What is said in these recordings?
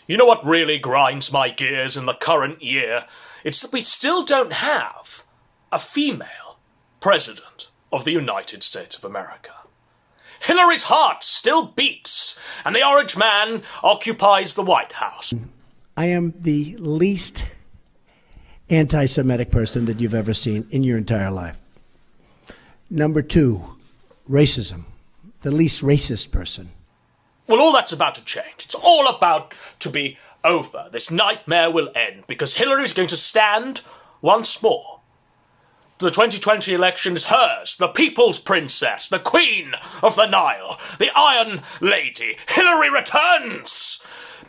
You know what really grinds my gears in the current year? It's that we still don't have a female president of the United States of America. Hillary's heart still beats, and the Orange Man occupies the White House. I am the least anti-Semitic person that you've ever seen in your entire life. Number two, racism. The least racist person. Well, all that's about to change. It's all about to be over. This nightmare will end because Hillary's going to stand once more. The 2020 election is hers, the people's princess, the queen of the Nile, the Iron Lady. Hillary returns!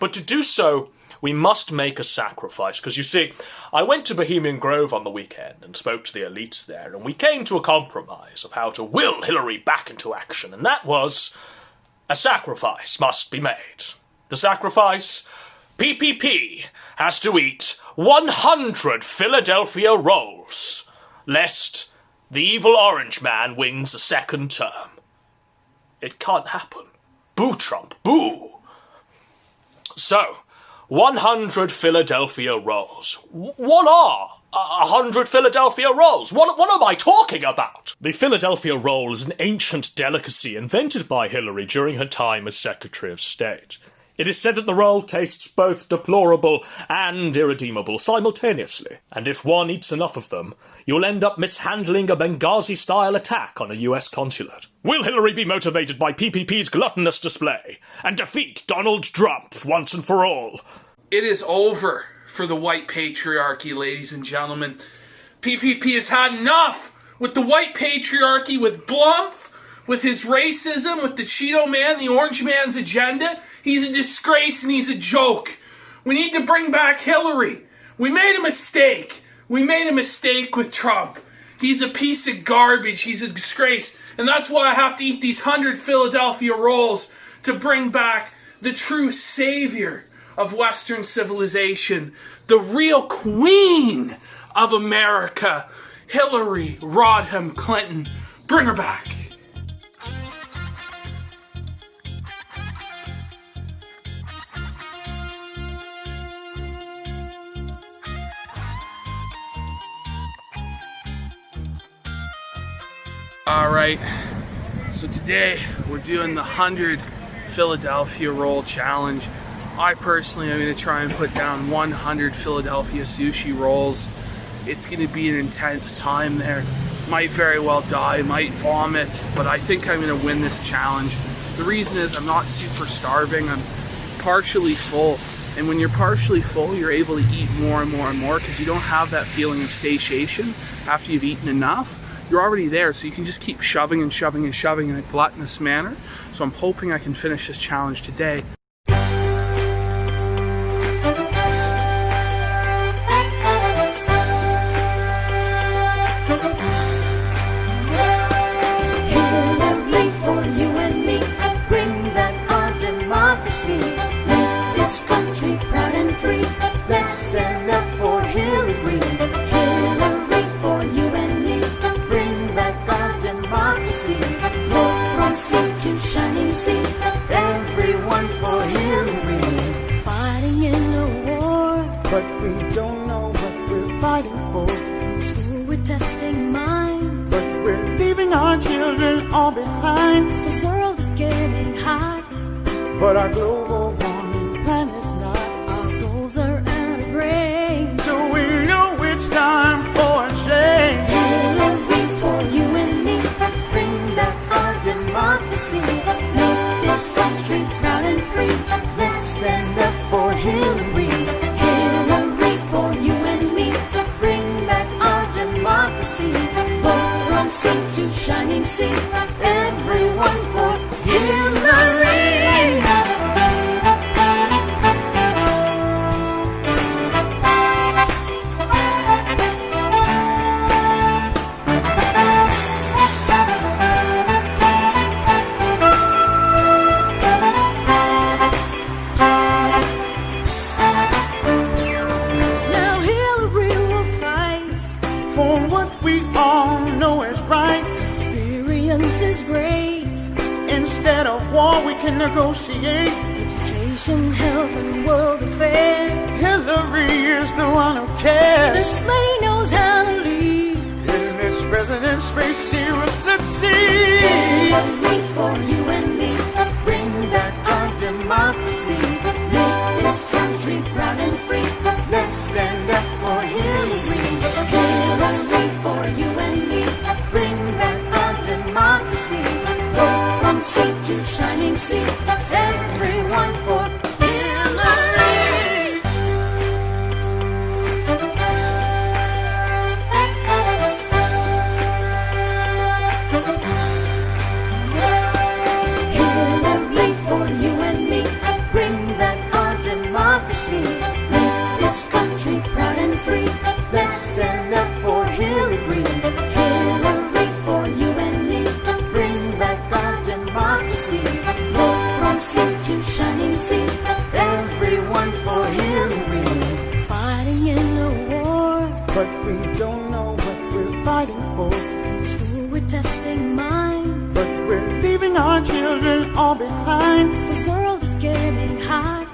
But to do so, we must make a sacrifice, because you see, I went to Bohemian Grove on the weekend and spoke to the elites there, and we came to a compromise of how to will Hillary back into action, and that was a sacrifice must be made. The sacrifice? PPP has to eat 100 Philadelphia rolls, lest the evil Orange Man wins a second term. It can't happen. Boo, Trump, boo! So, 100 Philadelphia rolls. What are 100 Philadelphia rolls? What am I talking about? The Philadelphia roll is an ancient delicacy invented by Hillary during her time as Secretary of State. It is said that the roll tastes both deplorable and irredeemable simultaneously, and if one eats enough of them, you'll end up mishandling a Benghazi-style attack on a US consulate. Will Hillary be motivated by PPP's gluttonous display and defeat Donald Trump once and for all? It is over for the white patriarchy, ladies and gentlemen. PPP has had enough with the white patriarchy, with Blumph, with his racism, with the Cheeto Man, the Orange Man's agenda. He's a disgrace and he's a joke. We need to bring back Hillary. We made a mistake. We made a mistake with Trump. He's a piece of garbage. He's a disgrace. And that's why I have to eat these 100 Philadelphia rolls to bring back the true savior of Western civilization, the real queen of America, Hillary Rodham Clinton. Bring her back. Alright, so today we're doing the 100 Philadelphia roll challenge. I personally am going to try and put down 100 Philadelphia sushi rolls. It's going to be an intense time there. Might very well die, might vomit, but I think I'm going to win this challenge. The reason is I'm not super starving, I'm partially full. And when you're partially full, you're able to eat more and more and more because you don't have that feeling of satiation after you've eaten enough. You're already there, so you can just keep shoving and shoving and shoving in a gluttonous manner. So I'm hoping I can finish this challenge today. Hillary, for you and me, bring back our democracy. Make this country proud and free. Let's stand up for Hillary. Hillary, for you and me, bring back our democracy. Vote from sea to shining sea. Everyone for Hillary. Fighting in a war, but we don't know what we're fighting for. in school we're testing minds, But we're leaving our children all behind. the world is getting hot, But our global warming plan is not. our goals are out of range. So we know it's time for a change. Hillary, for you and me, bring back our democracy. Make this country proud and free. Let's stand up for Hillary. Hillary, for you and me, bring back our democracy. Vote from sea to shining sea. Everyone for Hillary. Now Hillary will fight. For what we all know is right. Experience is great. Instead of war, we can negotiate. Education, health, and world is the one who cares. This lady knows how to lead. In this president's race, she will succeed. Hillary for you and me. Bring back our democracy. Make this country proud and free. Let's stand up for Hillary. Hillary for you and me. Bring back our democracy. Vote from sea to shining sea. Everyone for Hillary. Hillary for you and me. Bring back our democracy. Make this country proud and free. Let's stand up for Hillary. Hillary for you and me. Bring back our democracy. Vote from sea to shining sea. Everyone for Hillary. Fighting in a war. But we don't know what we're fighting for. In school we're testing minds. But we're leaving our children all behind. The world is getting hot.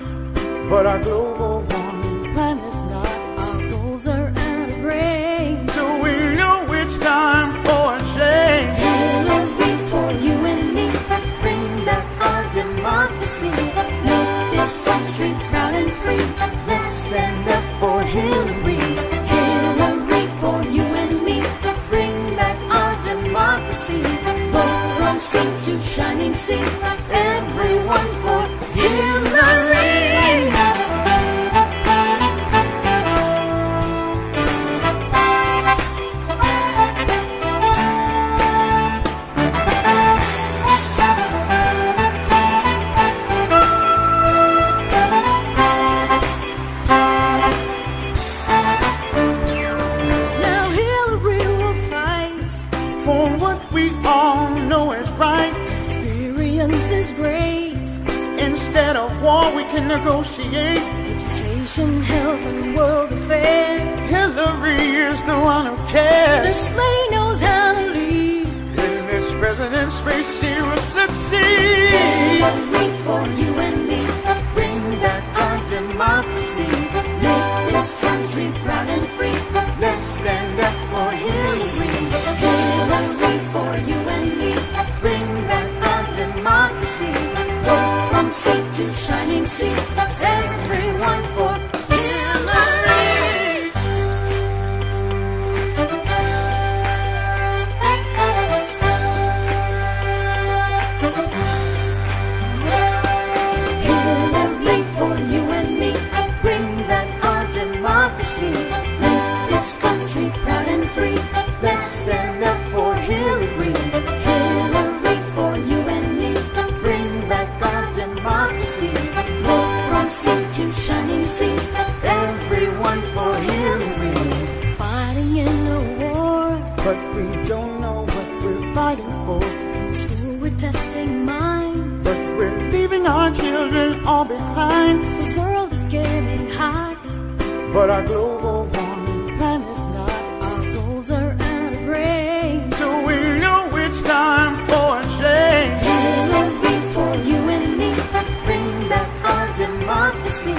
But our global warming plan is not. Our goals are out of range. So we know it's time for a change. Hillary for you and me. Bring back our democracy. Make this country proud and free. Let's stand up for Hillary. Hillary for you and me. Bring back our democracy. Vote from sea to shining sea. Everyone for Hillary. Now Hillary will fight. For what we all know is right. Experience is great. Instead of war, we can negotiate. Education, health, and world affairs. Hillary is the one who cares. This lady knows how to lead. In this president's race, she will succeed. Hillary for you and me. Bring back our democracy. Make this country proud and free. Let's stand up for Hillary. Hillary for you and me. Bring back our democracy. Vote from sea to shining sea. Everyone for Hillary. Hillary for you and me. Bring back our democracy. Make this country proud and free. Let's stand up for Hillary. Hillary for you and me. Bring back our democracy. Vote from sea to shining sea. Everyone for Hillary. Fighting in a war. But we don't know what we're fighting for. In school we're testing minds. But we're leaving our children all behind. The world is getting hot. But our global warming plan is not. Our goals are out of range. So we know it's time for a change. Hillary for you and me. Bring back our democracy.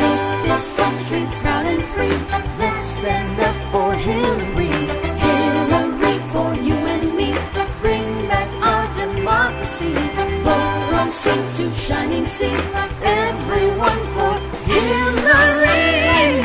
Make this country proud and free. Let's stand up for Hillary. Hillary for you and me. Bring back our democracy. Vote from sea to shining sea. Everyone for Hillary.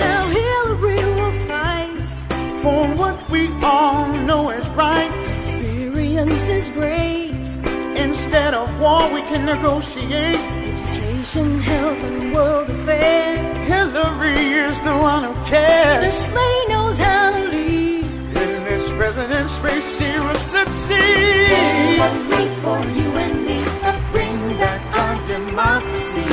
Now Hillary will fight. For what we all know is right. Experience is great. Instead of war, we can negotiate. Education, health, and world affairs. Hillary is the one who cares. This lady knows how to lead. In this president's race, she will succeed. Hillary for you and me. Bring back our democracy.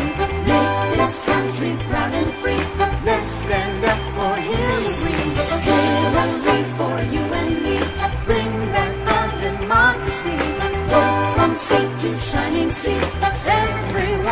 Make this country proud and free. Let's stand up for Hillary. Hillary for you and me. Bring back our democracy. Vote from sea to shining sea. Everyone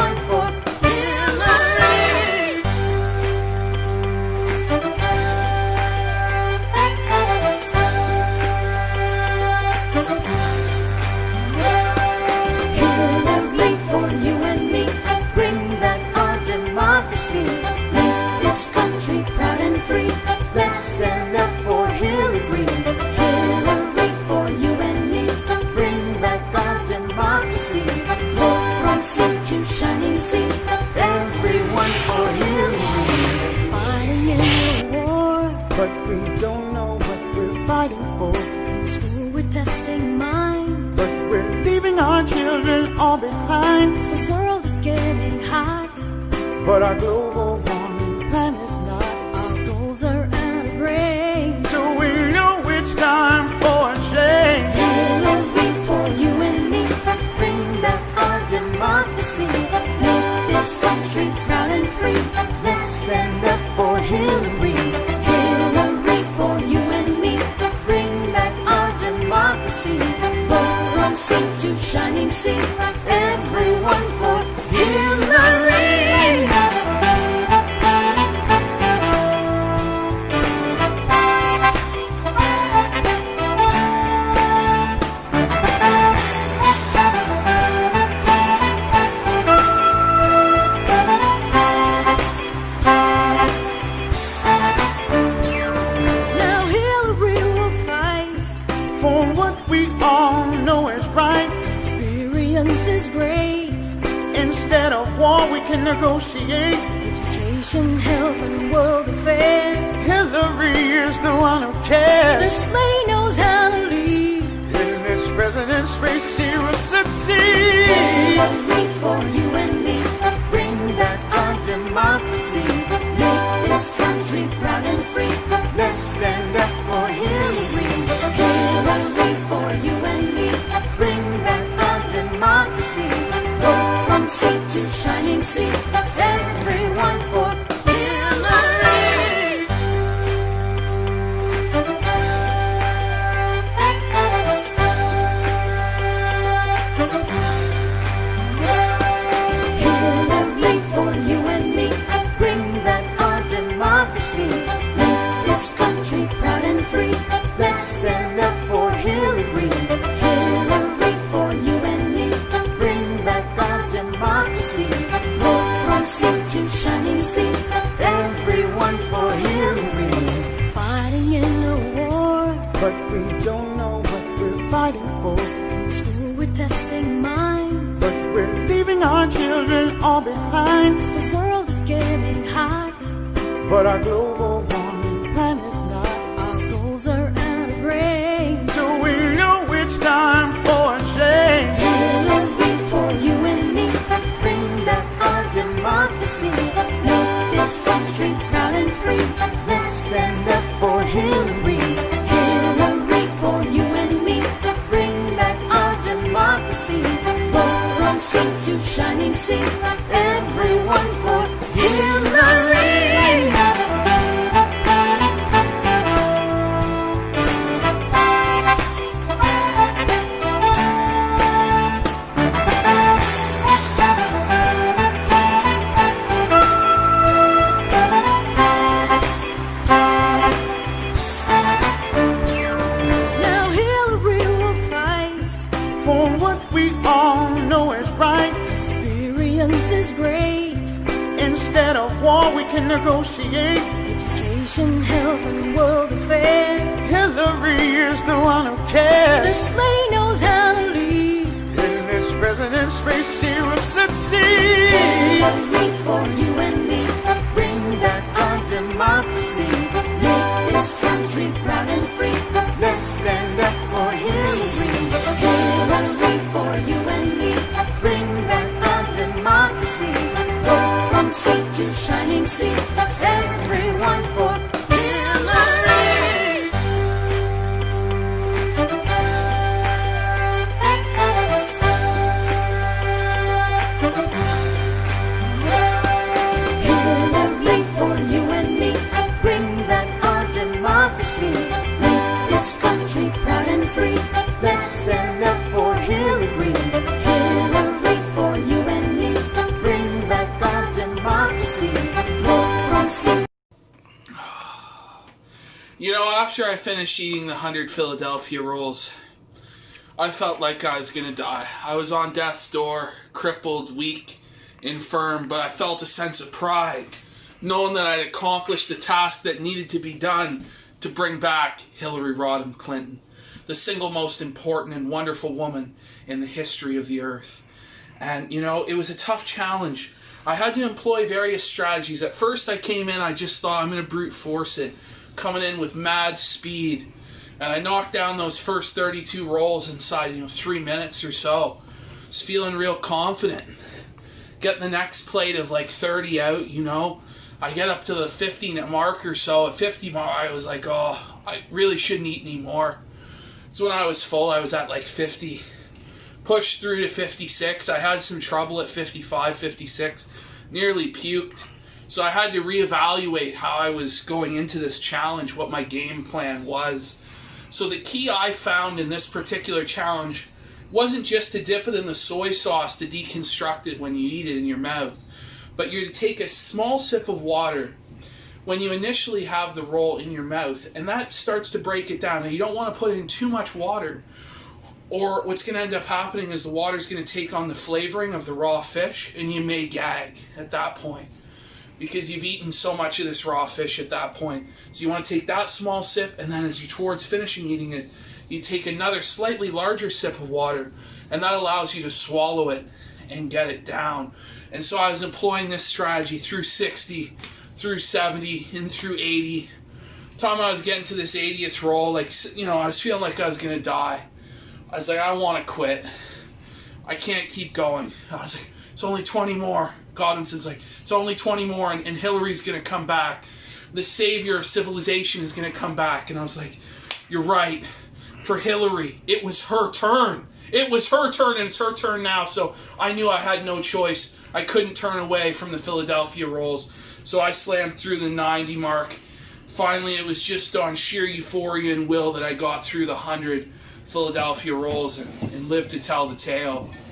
from sea to shining sea, everyone for Hillary. Fighting in the war, But we don't know what we're fighting for. in school we're testing minds. But we're leaving our children all behind. The world is getting hot, But our global warming plan is not. our goals are out of range. So we know it's time for a change. Hillary for you and me, bring back our democracy. Make this country proud and free. Let's stand up for Hillary. Hillary for you and me, bring back our democracy. Vote from sea to shining sea, everyone for Hillary. Now Hillary will fight. For what we all know is right. Experience is great. Instead of war, we can negotiate. Education, health, and world affairs. Hillary is the one who cares. This lady knows how to lead. In this president's race, she will succeed. Hillary for you and me, bring back our democracy. Make this country proud and free. Let's stand up for Hillary. Hillary for you and me, bring back our democracy. Vote from sea to shining sea, everyone for Hillary. Hillary for you and me, bring back our democracy. Make this country proud and free. Let's stand up for Hillary. Hillary for you and me, bring back our democracy. Vote from sea to shining sea, everyone for Hillary. Fighting in a war, But we don't know what we're fighting for. in school we're testing minds. But we're leaving our children all behind. The world is getting hot, But our global warming plan is not. our goals are out of range. So we know it's time for a change. Hillary for you and me, bring back our democracy. Make this country proud and free. Let's stand up for Hillary. Hillary for you and me, bring back our democracy. Vote from sea to shining sea, everyone for Hillary. Now Hillary will fight. For what we all know is right. Experience is great. Instead of war, we can negotiate. Education, health, and world affairs. Hillary is the one who cares. This lady knows how to lead. In this president's race, she will succeed. Hillary for you and me, bring back our democracy. Make this country proud and free. Let's stand up for Hillary. Hillary for you and me, bring back our democracy. Vote from sea to shining sea, everyone for Hillary. Hillary for you and me, bring back our democracy. Make this country proud and free. Let's stand up for Hillary. Hillary for you and me, bring back our democracy. Vote from sea. You know, after I finished eating the 100 Philadelphia rolls, I felt like I was gonna die. I was on death's door, crippled, weak, infirm, but I felt a sense of pride, knowing that I'd accomplished the task that needed to be done to bring back Hillary Rodham Clinton, the single most important and wonderful woman in the history of the earth. And, you know, it was a tough challenge. I had to employ various strategies. At first I came in, I just thought I'm going to brute force it, coming in with mad speed. And I knocked down those first 32 rolls inside, 3 minutes or so. Just feeling real confident. Get the next plate of like 30 out, I get up to the 50 mark or so. At 50 mark, I was like, oh, I really shouldn't eat anymore. So when I was full, I was at like 50. Pushed through to 56. I had some trouble at 55, 56. Nearly puked. So I had to reevaluate how I was going into this challenge, what my game plan was. So the key I found in this particular challenge wasn't just to dip it in the soy sauce to deconstruct it when you eat it in your mouth, but you're to take a small sip of water when you initially have the roll in your mouth, and that starts to break it down. Now, you don't want to put in too much water, or what's going to end up happening is the water's going to take on the flavoring of the raw fish, and you may gag at that point because you've eaten so much of this raw fish at that point. So you want to take that small sip, and then as you're towards finishing eating it, you take another slightly larger sip of water, and that allows you to swallow it and get it down. And so I was employing this strategy through 60, through 70, and through 80. Time I was getting to this 80th roll, I was feeling like I was going to die. I was like, I want to quit. I can't keep going. I was like, it's only 20 more. Godwinson's like, it's only 20 more, and Hillary's going to come back. The savior of civilization is going to come back. And I was like, you're right. For Hillary, it was her turn. It was her turn, and it's her turn now. So I knew I had no choice. I couldn't turn away from the Philadelphia rolls. So I slammed through the 90 mark. Finally, it was just on sheer euphoria and will that I got through the 100 Philadelphia rolls and lived to tell the tale.